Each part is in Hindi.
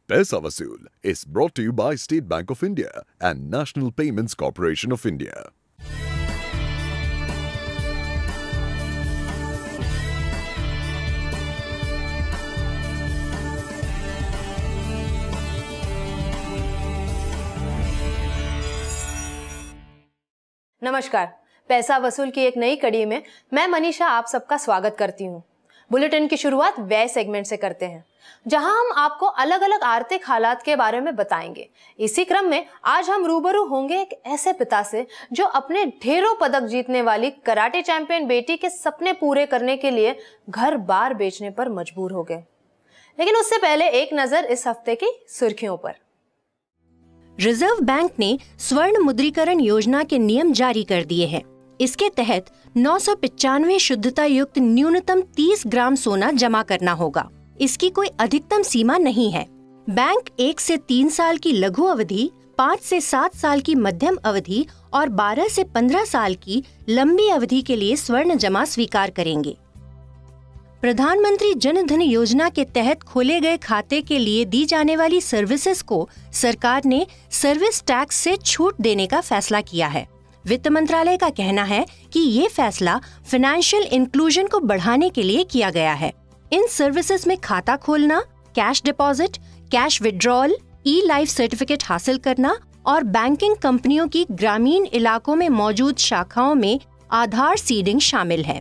पैसा वसूल is brought to you by State Bank of India and National Payments Corporation of India. नमस्कार, पैसा वसूल की एक नई कड़ी में मैं मनीषा आप सबका स्वागत करती हूँ। बुलेटिन की शुरुआत व्यय सेगमेंट से करते हैं, जहां हम आपको अलग अलग आर्थिक हालात के बारे में बताएंगे। इसी क्रम में आज हम रूबरू होंगे एक ऐसे पिता से जो अपने ढेरों पदक जीतने वाली कराटे चैंपियन बेटी के सपने पूरे करने के लिए घर बार बेचने पर मजबूर हो गए। लेकिन उससे पहले एक नजर इस हफ्ते की सुर्खियों पर। रिजर्व बैंक ने स्वर्ण मुद्रीकरण योजना के नियम जारी कर दिए हैं। इसके तहत 995 शुद्धता युक्त न्यूनतम 30 ग्राम सोना जमा करना होगा। इसकी कोई अधिकतम सीमा नहीं है। बैंक 1 से 3 साल की लघु अवधि, 5 से 7 साल की मध्यम अवधि और 12 से 15 साल की लंबी अवधि के लिए स्वर्ण जमा स्वीकार करेंगे। प्रधानमंत्री जन धन योजना के तहत खोले गए खाते के लिए दी जाने वाली सर्विसेज को सरकार ने सर्विस टैक्स से छूट देने का फैसला किया है। वित्त मंत्रालय का कहना है कि ये फैसला फाइनेंशियल इंक्लूजन को बढ़ाने के लिए किया गया है। इन सर्विसेज में खाता खोलना, कैश डिपॉजिट, कैश विड्रॉल, ई लाइफ सर्टिफिकेट हासिल करना और बैंकिंग कंपनियों की ग्रामीण इलाकों में मौजूद शाखाओं में आधार सीडिंग शामिल है।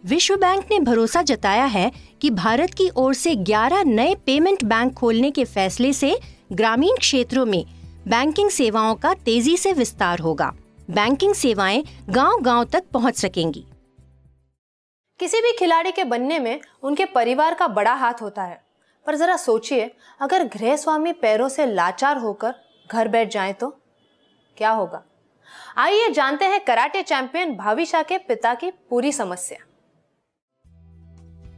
विश्व बैंक ने भरोसा जताया है कि भारत की ओर से 11 नए पेमेंट बैंक खोलने के फैसले से ग्रामीण क्षेत्रों में बैंकिंग सेवाओं का तेजी से विस्तार होगा। बैंकिंग सेवाएं गांव-गांव तक पहुंच सकेंगी। किसी भी खिलाड़ी के बनने में उनके परिवार का बड़ा हाथ होता है, पर जरा सोचिए, अगर गृह स्वामी पैरों से लाचार होकर घर बैठ जाएं तो क्या होगा? आइए जानते हैं कराटे चैंपियन भाविशा के पिता की पूरी समस्या।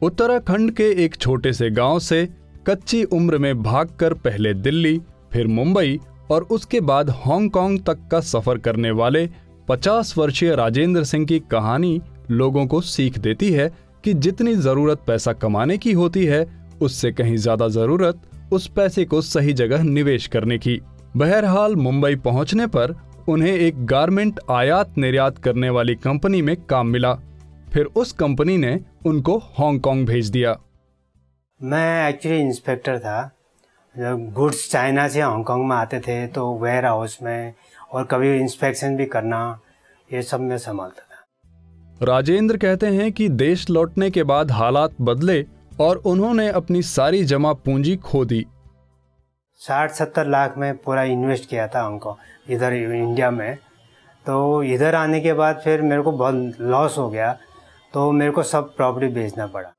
उत्तराखंड के एक छोटे से गांव से कच्ची उम्र में भागकर पहले दिल्ली, फिर मुंबई और उसके बाद हांगकांग तक का सफर करने वाले 50 वर्षीय राजेंद्र सिंह की कहानी लोगों को सीख देती है कि जितनी जरूरत पैसा कमाने की होती है, उससे कहीं ज्यादा जरूरत उस पैसे को सही जगह निवेश करने की। बहरहाल मुंबई पहुंचने पर उन्हें एक गारमेंट आयात निर्यात करने वाली कंपनी में काम मिला। फिर उस कंपनी ने उनको हांगकांग भेज दिया। मैं एक्चुअली इंस्पेक्टर था। गुड्स चाइना से हांगकांग में आते थे तो वेयर हाउस में और कभी इंस्पेक्शन भी करना, ये सब मैं संभालता था। राजेंद्र कहते हैं कि देश लौटने के बाद हालात बदले और उन्होंने अपनी सारी जमा पूंजी खो दी। 60-70 लाख में पूरा इन्वेस्ट किया था हांगकांग इधर इंडिया में। तो इधर आने के बाद फिर मेरे को बहुत लॉस हो गया, तो मेरे को सब प्रॉपर्टी बेचना पड़ा।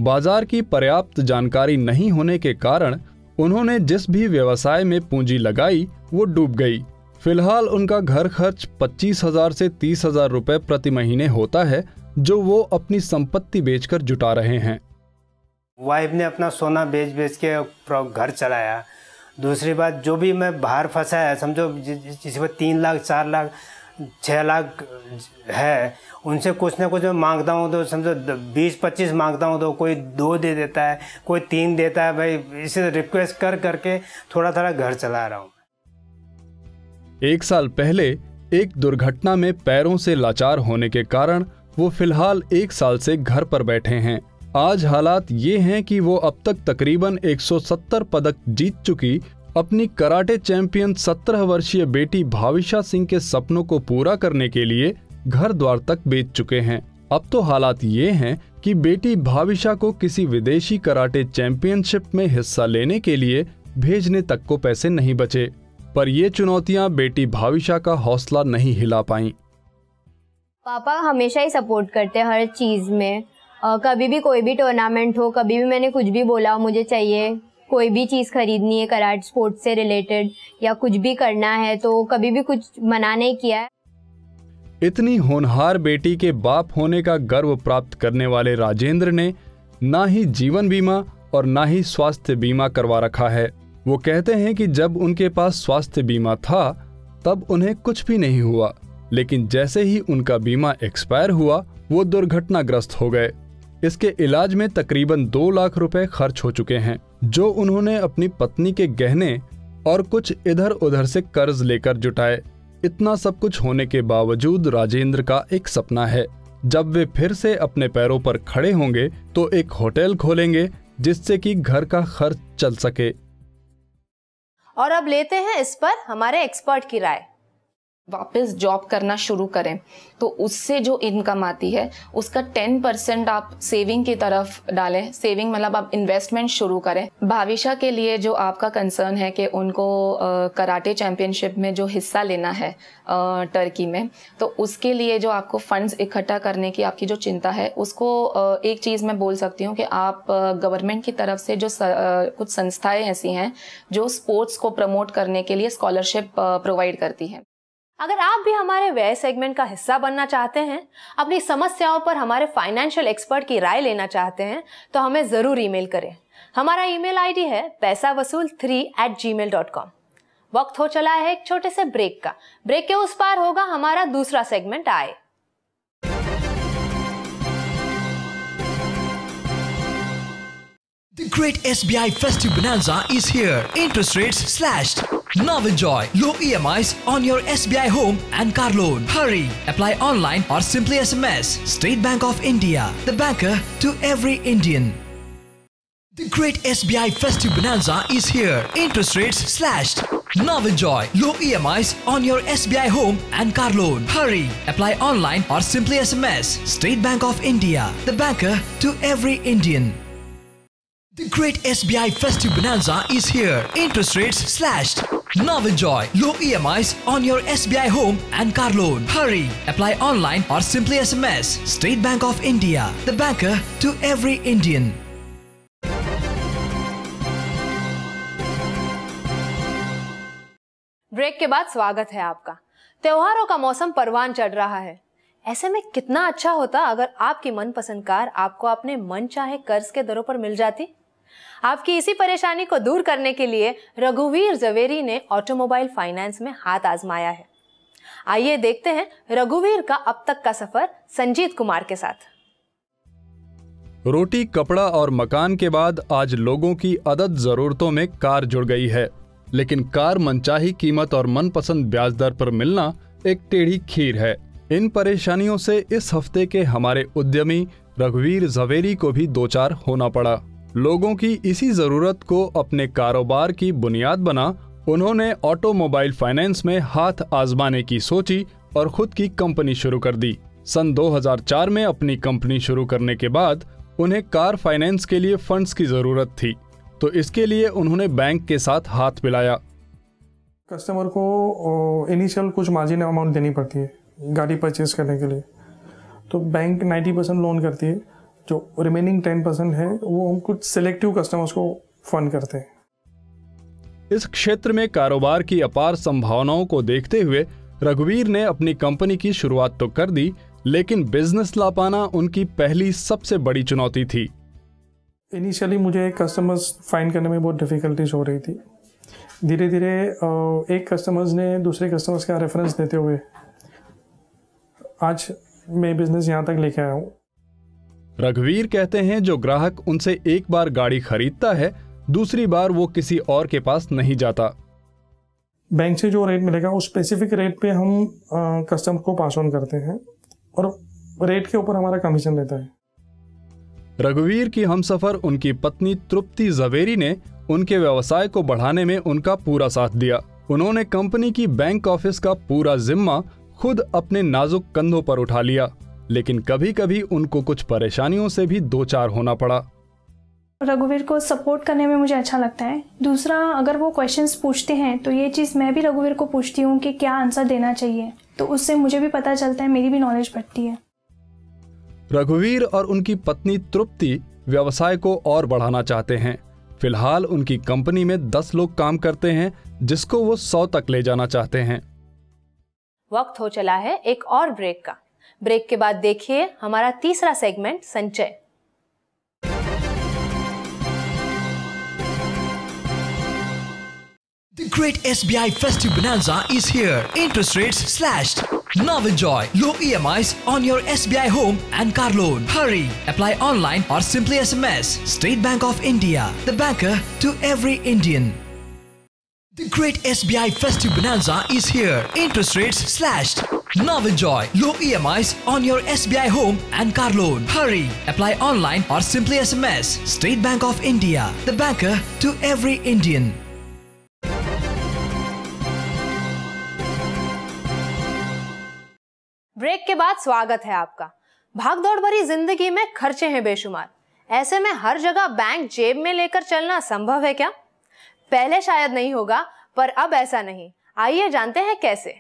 बाजार की पर्याप्त जानकारी नहीं होने के कारण उन्होंने जिस भी व्यवसाय में पूंजी लगाई वो डूब गई। फिलहाल उनका घर खर्च 25,000 से 30,000 रुपए प्रति महीने होता है, जो वो अपनी संपत्ति बेचकर जुटा रहे हैं। वाइफ ने अपना सोना बेच के घर चलाया। दूसरी बात, जो भी मैं बाहर फंसाया, समझो जिसमें 3 लाख 4 लाख 6 लाख है, उनसे कुछ ना कुछ मैं मांगता हूँ तो समझो 20-25 मांगता हूँ तो कोई 2 दे देता है, कोई 3 देता है। भाई इसे रिक्वेस्ट कर करके थोड़ा थोड़ा घर चला रहा हूँ। 1 साल पहले एक दुर्घटना में पैरों से लाचार होने के कारण वो फिलहाल 1 साल से घर पर बैठे हैं। आज हालात ये हैं कि वो अब तक तकरीबन 170 पदक जीत चुकी अपनी कराटे चैंपियन 17 वर्षीय बेटी भाविशा सिंह के सपनों को पूरा करने के लिए घर द्वार तक बेच चुके हैं। अब तो हालात ये हैं कि बेटी भाविशा को किसी विदेशी कराटे चैंपियनशिप में हिस्सा लेने के लिए भेजने तक को पैसे नहीं बचे। पर ये चुनौतियां बेटी भाविशा का हौसला नहीं हिला पाईं। पापा हमेशा ही सपोर्ट करते हैं हर चीज़ में। कभी भी कोई भी टूर्नामेंट हो, कभी भी मैंने कुछ भी बोला मुझे चाहिए, कोई भी चीज़ खरीदनी है कराटे स्पोर्ट्स से रिलेटेड या कुछ भी करना है, तो कभी भी कुछ मना नहीं किया है। इतनी होनहार बेटी के बाप होने का गर्व प्राप्त करने वाले राजेंद्र ने ना ही जीवन बीमा और ना ही स्वास्थ्य बीमा करवा रखा है। वो कहते हैं कि जब उनके पास स्वास्थ्य बीमा था तब उन्हें कुछ भी नहीं हुआ, लेकिन जैसे ही उनका बीमा एक्सपायर हुआ वो दुर्घटनाग्रस्त हो गए। इसके इलाज में तकरीबन 2 लाख रुपए खर्च हो चुके हैं, जो उन्होंने अपनी पत्नी के गहने और कुछ इधर उधर से कर्ज लेकर जुटाए। इतना सब कुछ होने के बावजूद राजेंद्र का एक सपना है, जब वे फिर से अपने पैरों पर खड़े होंगे तो एक होटल खोलेंगे जिससे कि घर का खर्च चल सके। और अब लेते हैं इस पर हमारे एक्सपर्ट की राय। वापस जॉब करना शुरू करें तो उससे जो इनकम आती है उसका 10% आप सेविंग की तरफ डालें। सेविंग मतलब आप इन्वेस्टमेंट शुरू करें। भविष्य के लिए जो आपका कंसर्न है कि उनको कराटे चैंपियनशिप में जो हिस्सा लेना है टर्की में, तो उसके लिए जो आपको फंड्स इकट्ठा करने की आपकी जो चिंता है, उसको एक चीज़ मैं बोल सकती हूँ कि आप गवर्नमेंट की तरफ से जो कुछ संस्थाएं ऐसी हैं जो स्पोर्ट्स को प्रमोट करने के लिए स्कॉलरशिप प्रोवाइड करती हैं। अगर आप भी हमारे व्यय सेगमेंट का हिस्सा बनना चाहते हैं, अपनी समस्याओं पर हमारे फाइनेंशियल एक्सपर्ट की राय लेना चाहते हैं, तो हमें जरूर ईमेल करें। हमारा ईमेल आईडी है paisavasool3@gmail.com। वक्त हो चला है एक छोटे से ब्रेक का। ब्रेक के उस पार होगा हमारा दूसरा सेगमेंट आए। The Great SBI Festive Bonanza is here. Interest rates slashed. Now enjoy low EMIs on your SBI home and car loan. Hurry! Apply online or simply SMS. State Bank of India, the banker to every Indian. The Great SBI Festive Bonanza is here. Interest rates slashed. Now enjoy low EMIs on your SBI home and car loan. Hurry! Apply online or simply SMS. State Bank of India, the banker to every Indian. The Great SBI Festive Bonanza is here. Interest rates slashed. Now enjoy low EMIs on your SBI home and car loan. Hurry! Apply online or simply SMS. State Bank of India, the banker to every Indian. Break के बाद स्वागत है आपका। त्योहारों का मौसम परवान चढ़ रहा है। ऐसे में कितना अच्छा होता अगर आपकी मनपसंद कार आपको अपने मन चाहे कर्ज के दरों पर मिल जाती। आपकी इसी परेशानी को दूर करने के लिए रघुवीर जवेरी ने ऑटोमोबाइल फाइनेंस में हाथ आजमाया है। आइए देखते हैं रघुवीर का अब तक का सफर संजीत कुमार के साथ। रोटी, कपड़ा और मकान के बाद आज लोगों की अदद जरूरतों में कार जुड़ गई है, लेकिन कार मनचाही कीमत और मनपसंद ब्याज दर पर मिलना एक टेढ़ी खीर है। इन परेशानियों से इस हफ्ते के हमारे उद्यमी रघुवीर जवेरी को भी दो चार होना पड़ा। लोगों की इसी जरूरत को अपने कारोबार की बुनियाद बना उन्होंने ऑटोमोबाइल फाइनेंस में हाथ आजमाने की सोची और खुद की कंपनी शुरू कर दी। सन 2004 में अपनी कंपनी शुरू करने के बाद उन्हें कार फाइनेंस के लिए फंड्स की जरूरत थी, तो इसके लिए उन्होंने बैंक के साथ हाथ मिलाया। कस्टमर को इनिशियल कुछ मार्जिन अमाउंट देनी पड़ती है गाड़ी परचेज करने के लिए, तो बैंक 90% लोन करती है, जो रिमेनिंग 10% है वो हम कुछ सिलेक्टिव कस्टमर्स को फंड करते हैं। इस क्षेत्र में कारोबार की अपार संभावनाओं को देखते हुए रघुवीर ने अपनी कंपनी की शुरुआत तो कर दी, लेकिन बिजनेस ला पाना उनकी पहली सबसे बड़ी चुनौती थी। इनिशियली मुझे कस्टमर्स फाइंड करने में बहुत डिफिकल्टीज हो रही थी। धीरे धीरे एक कस्टमर्स ने दूसरे कस्टमर्स का रेफरेंस देते हुए आज मैं बिजनेस यहाँ तक लेके आया हूँ। रघुवीर कहते हैं जो ग्राहक उनसे एक बार गाड़ी खरीदता है, दूसरी बार वो किसी और के पास नहीं जाता। बैंक से जो रेट मिलेगा उस स्पेसिफिक रेट पे हम कस्टमर को पास ऑन करते हैं और रेट के ऊपर हमारा कमीशन रहता है। रघुवीर की हमसफर उनकी पत्नी तृप्ति जवेरी ने उनके व्यवसाय को बढ़ाने में उनका पूरा साथ दिया। उन्होंने कंपनी की बैंक ऑफिस का पूरा जिम्मा खुद अपने नाजुक कंधों पर उठा लिया, लेकिन कभी कभी उनको कुछ परेशानियों से भी दो चार होना पड़ा। रघुवीर को सपोर्ट करने में मुझे अच्छा लगता है। दूसरा, अगर वो क्वेश्चंस पूछते हैं तो ये चीज़ मैं भी रघुवीर को पूछती हूँ कि क्या आंसर देना चाहिए, तो उससे मुझे भी पता चलता है, मेरी भी नॉलेज बढ़ती है। रघुवीर और उनकी पत्नी तृप्ति व्यवसाय को और बढ़ाना चाहते हैं। फिलहाल उनकी कंपनी में 10 लोग काम करते हैं, जिसको वो 100 तक ले जाना चाहते हैं। वक्त हो चला है एक और ब्रेक का। ब्रेक के बाद देखिए हमारा तीसरा सेगमेंट संचय। The Great SBI Festive Bonanza is here. Interest rates slashed. Now enjoy low EMIs on your SBI home and car loan. Hurry! Apply online or simply SMS. State Bank of India, the banker to every Indian. The great SBI Festive Bonanza is here. Interest rates slashed. Now enjoy low EMIs on your SBI home and car loan. Hurry! Apply online or simply SMS. State Bank of India, the banker to every Indian. Break के बाद स्वागत है आपका। भागदौड़ भरी जिंदगी में खर्चे हैं बेशुमार। ऐसे में हर जगह बैंक जेब में लेकर चलना संभव है क्या? पहले शायद नहीं होगा, पर अब ऐसा नहीं। आइए जानते हैं कैसे।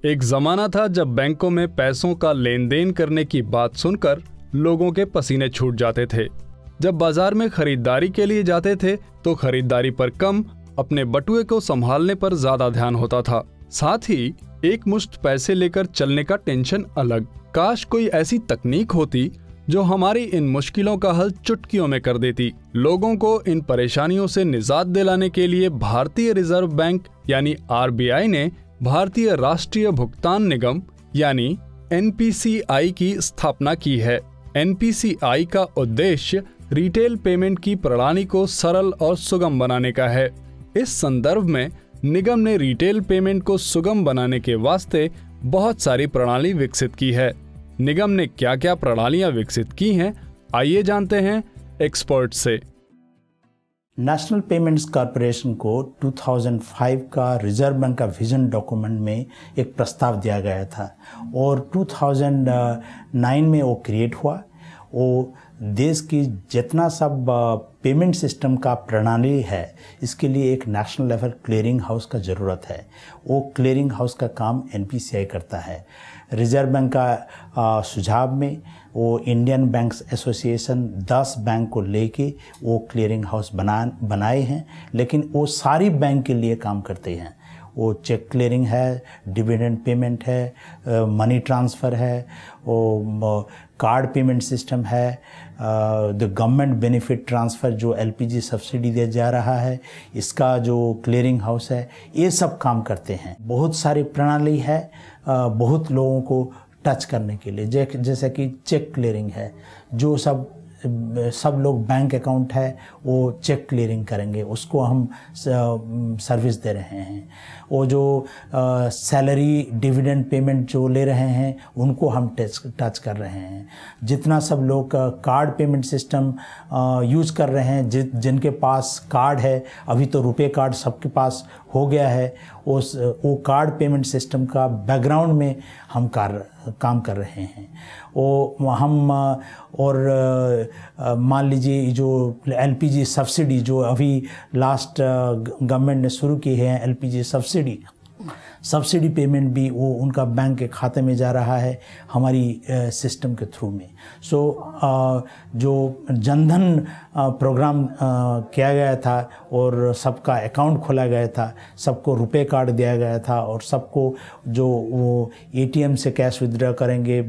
एक जमाना था जब बैंकों में पैसों का लेन देन करने की बात सुनकर लोगों के पसीने छूट जाते थे। जब बाजार में खरीदारी के लिए जाते थे तो खरीदारी पर कम, अपने बटुए को संभालने पर ज्यादा ध्यान होता था। साथ ही एक मुश्त पैसे लेकर चलने का टेंशन अलग। काश कोई ऐसी तकनीक होती जो हमारी इन मुश्किलों का हल चुटकियों में कर देती। लोगों को इन परेशानियों से निजात दिलाने के लिए भारतीय रिजर्व बैंक यानी RBI ने भारतीय राष्ट्रीय भुगतान निगम यानी NPCI की स्थापना की है। NPCI का उद्देश्य रिटेल पेमेंट की प्रणाली को सरल और सुगम बनाने का है। इस संदर्भ में निगम ने रिटेल पेमेंट को सुगम बनाने के वास्ते बहुत सारी प्रणाली विकसित की है। निगम ने क्या क्या प्रणालियां विकसित की हैं, आइए जानते हैं एक्सपर्ट से। नेशनल पेमेंट्स कॉरपोरेशन को 2005 का रिजर्व बैंक का विजन डॉक्यूमेंट में एक प्रस्ताव दिया गया था और 2009 में वो क्रिएट हुआ। वो देश की जितना सब पेमेंट सिस्टम का प्रणाली है, इसके लिए एक नेशनल लेवल क्लियरिंग हाउस का ज़रूरत है। वो क्लियरिंग हाउस का काम NPCI करता है। रिजर्व बैंक का सुझाव में वो इंडियन बैंक्स एसोसिएशन 10 बैंक को लेके वो क्लियरिंग हाउस बनाए हैं, लेकिन वो सारी बैंक के लिए काम करते हैं। वो चेक क्लियरिंग है, डिविडेंड पेमेंट है, मनी ट्रांसफ़र है, वो कार्ड पेमेंट सिस्टम है, द गवर्नमेंट बेनिफिट ट्रांसफ़र जो LPG सब्सिडी दिया जा रहा है, इसका जो क्लियरिंग हाउस है, ये सब काम करते हैं। बहुत सारी प्रणाली है बहुत लोगों को टच करने के लिए, जैसे कि चेक क्लियरिंग है, जो सब लोग बैंक अकाउंट है वो चेक क्लियरिंग करेंगे, उसको हम सर्विस दे रहे हैं। वो जो सैलरी डिविडेंड पेमेंट जो ले रहे हैं उनको हम टच कर रहे हैं। जितना सब लोग कार्ड पेमेंट सिस्टम यूज़ कर रहे हैं, जिनके पास कार्ड है, अभी तो रुपए कार्ड सबके पास हो गया है, वो कार्ड पेमेंट सिस्टम का बैकग्राउंड में हम काम कर रहे हैं। वो हम और मान लीजिए जो LPG सब्सिडी जो अभी लास्ट गवर्नमेंट ने शुरू की है, LPG सब्सिडी पेमेंट भी वो उनका बैंक के खाते में जा रहा है हमारी सिस्टम के थ्रू में। जो जनधन प्रोग्राम किया गया था और सबका अकाउंट खोला गया था, सबको रुपए कार्ड दिया गया था और सबको जो वो ATM से कैश विथड्रॉ करेंगे,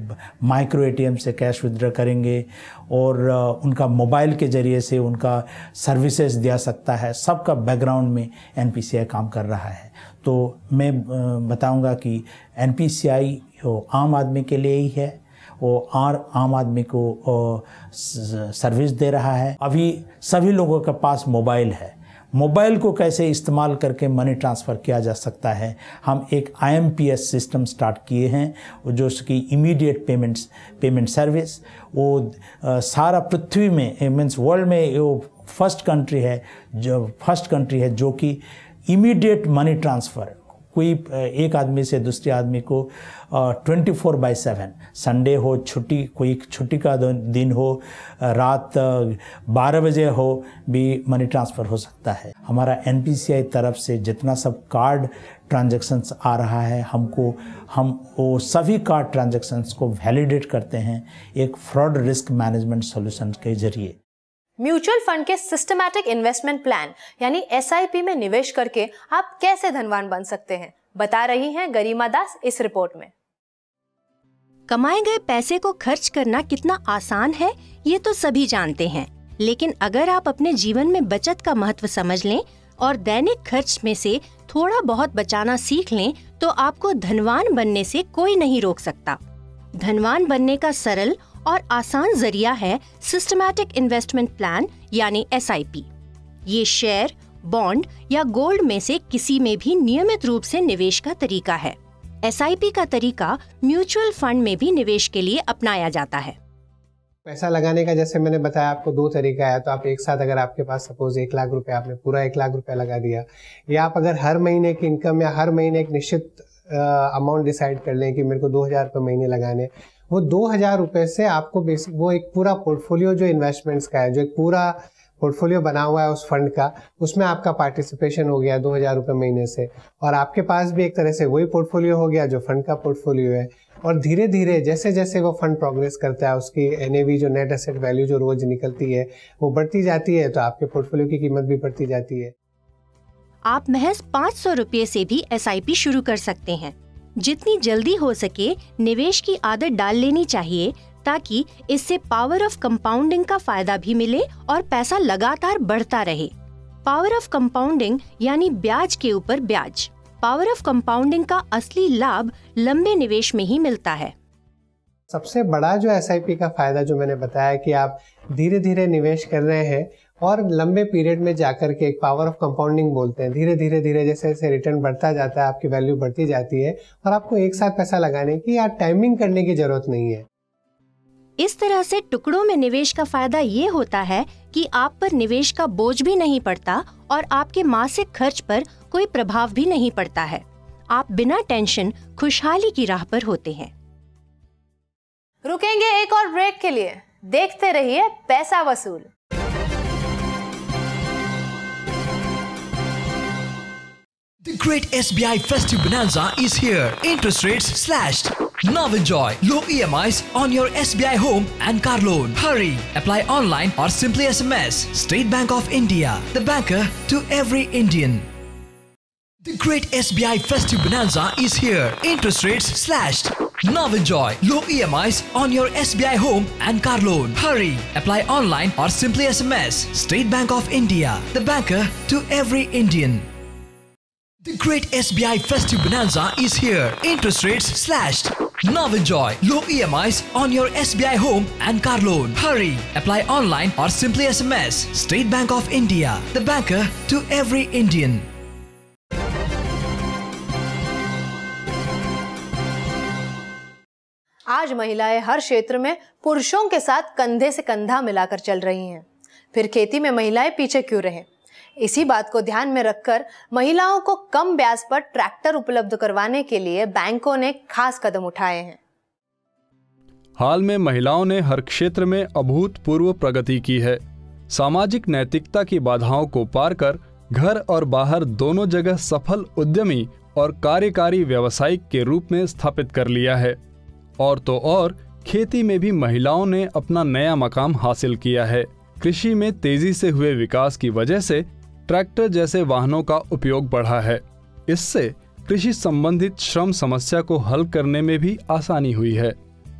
माइक्रो ATM से कैश विथड्रॉ करेंगे और उनका मोबाइल के ज़रिए से उनका सर्विसेज दिया सकता है, सबका बैकग्राउंड में NPCI काम कर रहा है। तो मैं बताऊंगा कि NPCI आम आदमी के लिए ही है, वो आम आदमी को सर्विस दे रहा है। अभी सभी लोगों के पास मोबाइल है, मोबाइल को कैसे इस्तेमाल करके मनी ट्रांसफ़र किया जा सकता है। हम एक IMPS सिस्टम स्टार्ट किए हैं जो कि इमीडिएट पेमेंट सर्विस, वो सारा पृथ्वी में मीन्स वर्ल्ड में वो फर्स्ट कंट्री है जो कि इमीडिएट मनी ट्रांसफ़र कोई एक आदमी से दूसरे आदमी को 24/7, संडे हो, कोई छुट्टी का दिन हो, रात 12 बजे हो भी मनी ट्रांसफ़र हो सकता है। हमारा NPCI तरफ से जितना सब कार्ड ट्रांजैक्शंस आ रहा है, हम वो सभी कार्ड ट्रांजैक्शंस को वैलिडेट करते हैं एक फ्रॉड रिस्क मैनेजमेंट सॉल्यूशन के जरिए। म्यूचुअल फंड के सिस्टमैटिक इन्वेस्टमेंट प्लान यानी SIP में निवेश करके आप कैसे धनवान बन सकते हैं, बता रही हैं गरिमा दास इस रिपोर्ट में। कमाए गए पैसे को खर्च करना कितना आसान है ये तो सभी जानते हैं, लेकिन अगर आप अपने जीवन में बचत का महत्व समझ लें और दैनिक खर्च में से थोड़ा बहुत बचाना सीख लें तो आपको धनवान बनने से कोई नहीं रोक सकता। धनवान बनने का सरल और आसान जरिया है सिस्टमैटिक इन्वेस्टमेंट प्लान यानी SIP। ये शेयर, बॉन्ड या गोल्ड में से किसी में भी नियमित रूप से निवेश का तरीका है। SIP का तरीका म्यूचुअल फंड में भी निवेश के लिए अपनाया जाता है। पैसा लगाने का जैसे मैंने बताया आपको 2 तरीका है। तो आप एक साथ अगर आपके पास सपोज 1 लाख रुपए, आपने पूरा 1 लाख रुपया लगा दिया, या आप अगर हर महीने की इनकम या हर महीने एक निश्चित अमाउंट डिसाइड कर लें कि मेरे को 2000 रुपये महीने लगाने, वो 2000 रुपये से आपको बेसिक वो एक पूरा पोर्टफोलियो जो इन्वेस्टमेंट्स का है, जो एक पूरा पोर्टफोलियो बना हुआ है उस फंड का, उसमें आपका पार्टिसिपेशन हो गया 2000 रुपये महीने से, और आपके पास भी एक तरह से वही पोर्टफोलियो हो गया जो फंड का पोर्टफोलियो है। और धीरे धीरे जैसे जैसे वो फंड प्रोग्रेस करता है, उसकी NAV जो नेट एसेट वैल्यू जो रोज निकलती है वो बढ़ती जाती है, तो आपके पोर्टफोलियो की कीमत भी बढ़ती जाती है। आप महज 500 रुपये से भी SIP शुरू कर सकते हैं। जितनी जल्दी हो सके निवेश की आदत डाल लेनी चाहिए, ताकि इससे पावर ऑफ कंपाउंडिंग का फायदा भी मिले और पैसा लगातार बढ़ता रहे। पावर ऑफ कंपाउंडिंग यानी ब्याज के ऊपर ब्याज। पावर ऑफ कंपाउंडिंग का असली लाभ लंबे निवेश में ही मिलता है। सबसे बड़ा जो SIP का फायदा जो मैंने बताया कि आप धीरे धीरे निवेश कर रहे हैं और लंबे पीरियड में जाकर के एक पावर ऑफ कंपाउंडिंग बोलते हैं। धीरे धीरे धीरे जैसे जैसे रिटर्न बढ़ता जाता है, आपकी वैल्यू बढ़ती जाती है और आपको एक साथ पैसा लगाने की या टाइमिंग करने की जरूरत नहीं है। इस तरह से टुकड़ों में निवेश का फायदा ये होता है कि आप पर निवेश का बोझ भी नहीं पड़ता और आपके मासिक खर्च पर कोई प्रभाव भी नहीं पड़ता है। आप बिना टेंशन खुशहाली की राह पर होते हैं। रुकेंगे एक और ब्रेक के लिए। देखते रहिए पैसा वसूल। The great SBI Festive Bonanza is here. Interest rates slashed. Now enjoy low EMIs on your SBI home and car loan. Hurry! Apply online or simply SMS. State Bank of India, the banker to every Indian. The great SBI Festive Bonanza is here. Interest rates slashed. Now enjoy low EMIs on your SBI home and car loan. Hurry! Apply online or simply SMS. State Bank of India, the banker to every Indian. The great SBI Festive Bonanza is here. Interest rates slashed. Now enjoy low EMIs on your SBI home and car loan. Hurry! Apply online or simply SMS. State Bank of India, the banker to every Indian. आज महिलाएं हर क्षेत्र में पुरुषों के साथ कंधे से कंधा मिलाकर चल रही हैं। फिर खेती में महिलाएं पीछे क्यों रहें? इसी बात को ध्यान में रखकर महिलाओं को कम ब्याज पर ट्रैक्टर उपलब्ध करवाने के लिए बैंकों ने खास कदम उठाए हैं। हाल में महिलाओं ने हर क्षेत्र में अभूतपूर्व प्रगति की है। सामाजिक नैतिकता की बाधाओं को पार कर घर और बाहर दोनों जगह सफल उद्यमी और कार्यकारी व्यावसायिक के रूप में स्थापित कर लिया है। और तो और खेती में भी महिलाओं ने अपना नया मकाम हासिल किया है। कृषि में तेजी से हुए विकास की वजह से ट्रैक्टर जैसे वाहनों का उपयोग बढ़ा है। इससे कृषि संबंधित श्रम समस्या को हल करने में भी आसानी हुई है।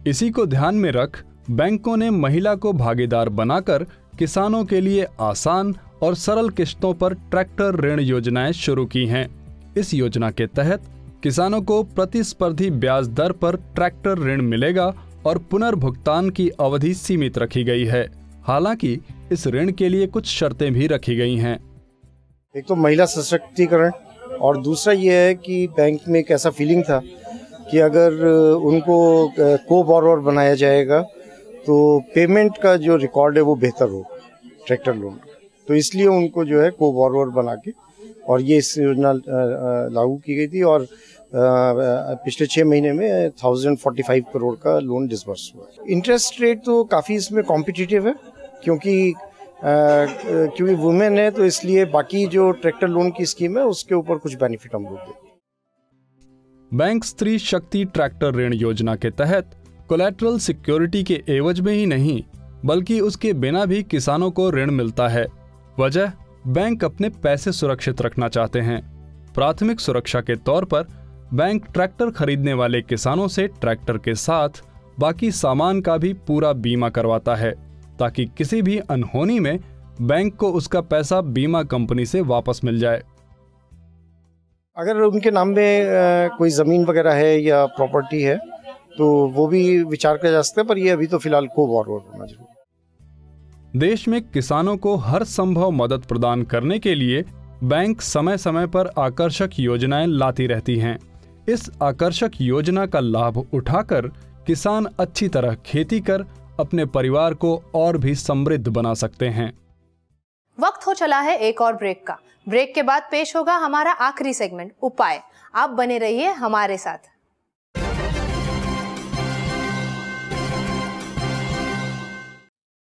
इसी को ध्यान में रख बैंकों ने महिला को भागीदार बनाकर किसानों के लिए आसान और सरल किश्तों पर ट्रैक्टर ऋण योजनाएं शुरू की हैं। इस योजना के तहत किसानों को प्रतिस्पर्धी ब्याज दर पर ट्रैक्टर ऋण मिलेगा और पुनर्भुगतान की अवधि सीमित रखी गई है। हालांकि इस ऋण के लिए कुछ शर्तें भी रखी गई हैं। एक तो महिला सशक्तिकरण और दूसरा ये है कि बैंक में एक ऐसा फीलिंग था कि अगर उनको को बोरोवर बनाया जाएगा तो पेमेंट का जो रिकॉर्ड है वो बेहतर हो ट्रैक्टर लोन, तो इसलिए उनको जो है को बोरोवर बना के और ये इस योजना लागू की गई थी और पिछले 6 महीने में 1045 करोड़ का लोन डिसबर्स हुआ। इंटरेस्ट रेट तो काफ़ी इसमें कॉम्पिटिटिव है क्योंकि वुमेन है, तो इसलिए बाकी जो ट्रैक्टर लोन की स्कीम है उसके ऊपर कुछ बेनिफिट हम लोग देते। बैंक स्त्री शक्ति ट्रैक्टर ऋण योजना के तहत कोलैटरल सिक्योरिटी के एवज में ही नहीं बल्कि उसके बिना भी किसानों को ऋण मिलता है। वजह बैंक अपने पैसे सुरक्षित रखना चाहते हैं। प्राथमिक सुरक्षा के तौर पर बैंक ट्रैक्टर खरीदने वाले किसानों से ट्रैक्टर के साथ बाकी सामान का भी पूरा बीमा करवाता है ताकि किसी भी अनहोनी में बैंक को उसका पैसा बीमा कंपनी से वापस मिल जाए। अगर उनके नाम में कोई ज़मीन वगैरह है या प्रॉपर्टी है तो वो भी विचार किया जा सकता है, पर ये अभी तो फिलहाल को-बॉरोवर होना जरूरी है। देश में किसानों को हर संभव मदद प्रदान करने के लिए बैंक समय समय पर आकर्षक योजनाएं लाती रहती हैं। इस आकर्षक योजना का लाभ उठाकर किसान अच्छी तरह खेती कर अपने परिवार को और भी समृद्ध बना सकते हैं। वक्त हो चला है एक और ब्रेक का। ब्रेक के बाद पेश होगा हमारा आखिरी सेगमेंट उपाय। आप बने रहिए हमारे साथ।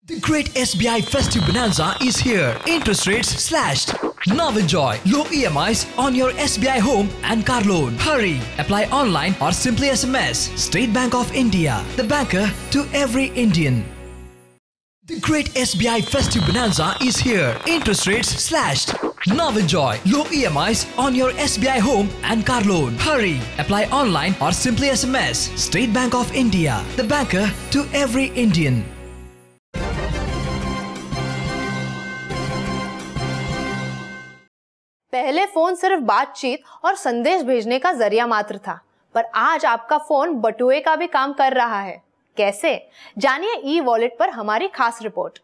The Great SBI Festive Bonanza is here. Interest rates slashed. Now enjoy low EMIs on your SBI home and car loan. Hurry! Apply online or simply SMS. State Bank of India, the banker to every Indian. The Great SBI Festive Bonanza is here. Interest rates slashed. Now enjoy low EMIs on your SBI home and car loan. Hurry! Apply online or simply SMS. State Bank of India, the banker to every Indian. पहले फोन सिर्फ बातचीत और संदेश भेजने का जरिया मात्र था, पर आज आपका फोन बटुए का भी काम कर रहा है। कैसे? जानिए ई वॉलेट पर हमारी खास रिपोर्ट।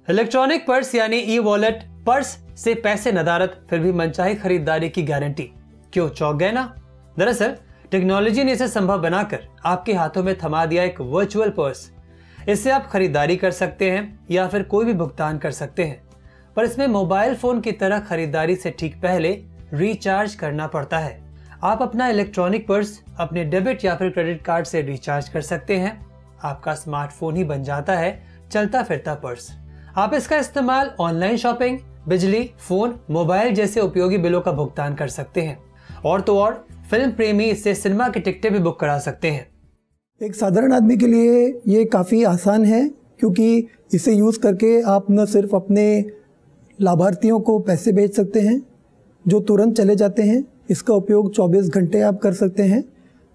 इलेक्ट्रॉनिक पर्स यानी ई वॉलेट पर्स से पैसे नदारद फिर भी मनचाही खरीदारी की गारंटी। क्यों चौंक गए ना? दरअसल टेक्नोलॉजी ने इसे संभव बनाकर आपके हाथों में थमा दिया एक वर्चुअल पर्स। इससे आप खरीदारी कर सकते हैं या फिर कोई भी भुगतान कर सकते हैं, पर इसमें मोबाइल फोन की तरह खरीदारी से ठीक पहले रिचार्ज करना पड़ता है। आप अपना इलेक्ट्रॉनिक पर्स अपने डेबिट या फिर क्रेडिट कार्ड से रिचार्ज कर सकते हैं। आपका स्मार्टफोन ही बन जाता है चलता फिरता पर्स। आप इसका इस्तेमाल ऑनलाइन शॉपिंग, बिजली, फोन, मोबाइल जैसे उपयोगी बिलों का भुगतान कर सकते हैं। और तो और फिल्म प्रेमी इससे सिनेमा की टिकटें भी बुक करा सकते हैं। एक साधारण आदमी के लिए ये काफ़ी आसान है, क्योंकि इसे यूज़ करके आप न सिर्फ अपने लाभार्थियों को पैसे भेज सकते हैं जो तुरंत चले जाते हैं, इसका उपयोग 24 घंटे आप कर सकते हैं।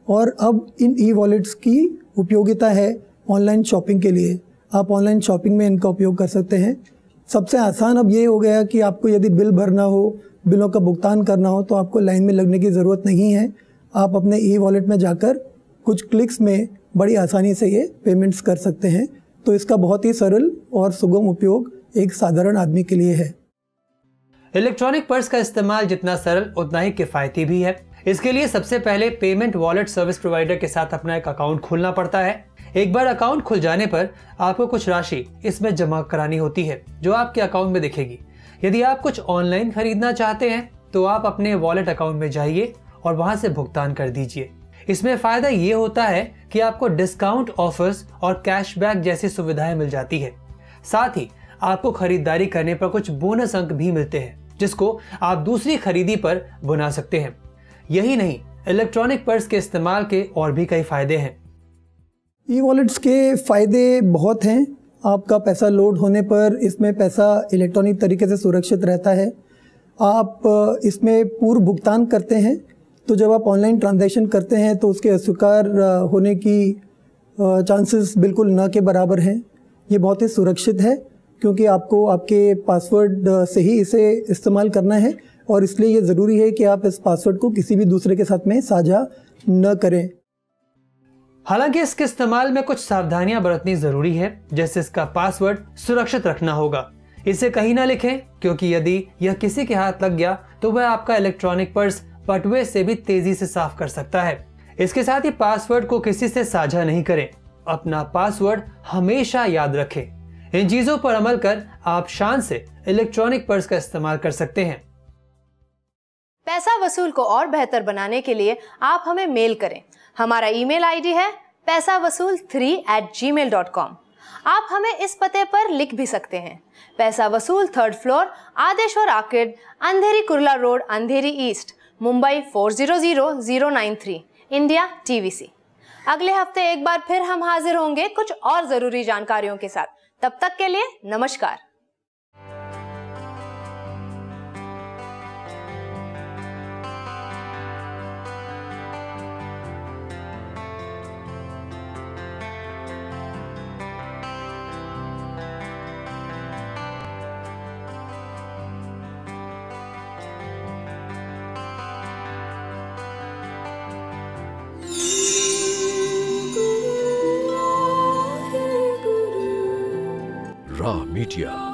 और अब इन ई वॉलेट्स की उपयोगिता है ऑनलाइन शॉपिंग के लिए। आप ऑनलाइन शॉपिंग में इनका उपयोग कर सकते हैं। सबसे आसान अब ये हो गया कि आपको यदि बिल भरना हो, बिलों का भुगतान करना हो, तो आपको लाइन में लगने की ज़रूरत नहीं है। आप अपने ई वॉलेट में जाकर कुछ क्लिक्स में बड़ी आसानी से ये पेमेंट्स कर सकते हैं। तो इसका बहुत ही सरल और सुगम उपयोग एक साधारण आदमी के लिए है। इलेक्ट्रॉनिक पर्स का इस्तेमाल जितना सरल उतना ही किफायती भी है। इसके लिए सबसे पहले पेमेंट वॉलेट सर्विस प्रोवाइडर के साथ अपना एक अकाउंट खोलना पड़ता है। एक बार अकाउंट खुल जाने पर आपको कुछ राशि इसमें जमा करानी होती है जो आपके अकाउंट में दिखेगी। यदि आप कुछ ऑनलाइन खरीदना चाहते हैं तो आप अपने वॉलेट अकाउंट में जाइए और वहां से भुगतान कर दीजिए। इसमें फायदा ये होता है कि आपको डिस्काउंट ऑफर्स और कैशबैक जैसी सुविधाएं मिल जाती है। साथ ही आपको खरीदारी करने पर कुछ बोनस अंक भी मिलते हैं जिसको आप दूसरी खरीदी पर बुना सकते हैं। यही नहीं, इलेक्ट्रॉनिक पर्स के इस्तेमाल के और भी कई फायदे हैं। ई वॉलेट्स के फायदे बहुत हैं। आपका पैसा लोड होने पर इसमें पैसा इलेक्ट्रॉनिक तरीके से सुरक्षित रहता है। आप इसमें पूर्व भुगतान करते हैं, तो जब आप ऑनलाइन ट्रांजैक्शन करते हैं तो उसके अस्वीकार होने की चांसेस बिल्कुल न के बराबर हैं। ये बहुत ही सुरक्षित है क्योंकि आपको आपके पासवर्ड से ही इसे इस्तेमाल करना है और इसलिए ये ज़रूरी है कि आप इस पासवर्ड को किसी भी दूसरे के साथ में साझा न करें। हालांकि इसके इस्तेमाल में कुछ सावधानियां बरतनी जरूरी है, जैसे इसका पासवर्ड सुरक्षित रखना होगा। इसे कहीं ना लिखें, क्योंकि यदि यह किसी के हाथ लग गया तो वह आपका इलेक्ट्रॉनिक पर्स बटुए से भी तेजी से साफ कर सकता है। इसके साथ ही पासवर्ड को किसी से साझा नहीं करें। अपना पासवर्ड हमेशा याद रखें। इन चीजों पर अमल कर आप शान से इलेक्ट्रॉनिक पर्स का इस्तेमाल कर सकते हैं। पैसा वसूल को और बेहतर बनाने के लिए आप हमें मेल करें। हमारा ईमेल आईडी है paisavasool3@gmail.com। आप हमें इस पते पर लिख भी सकते हैं। पैसा वसूल 3rd फ्लोर, आदेश्वर आर्किड, अंधेरी कुर्ला रोड, अंधेरी ईस्ट, मुंबई 400093, इंडिया TVC। अगले हफ्ते एक बार फिर हम हाजिर होंगे कुछ और जरूरी जानकारियों के साथ। तब तक के लिए नमस्कार। Star Media.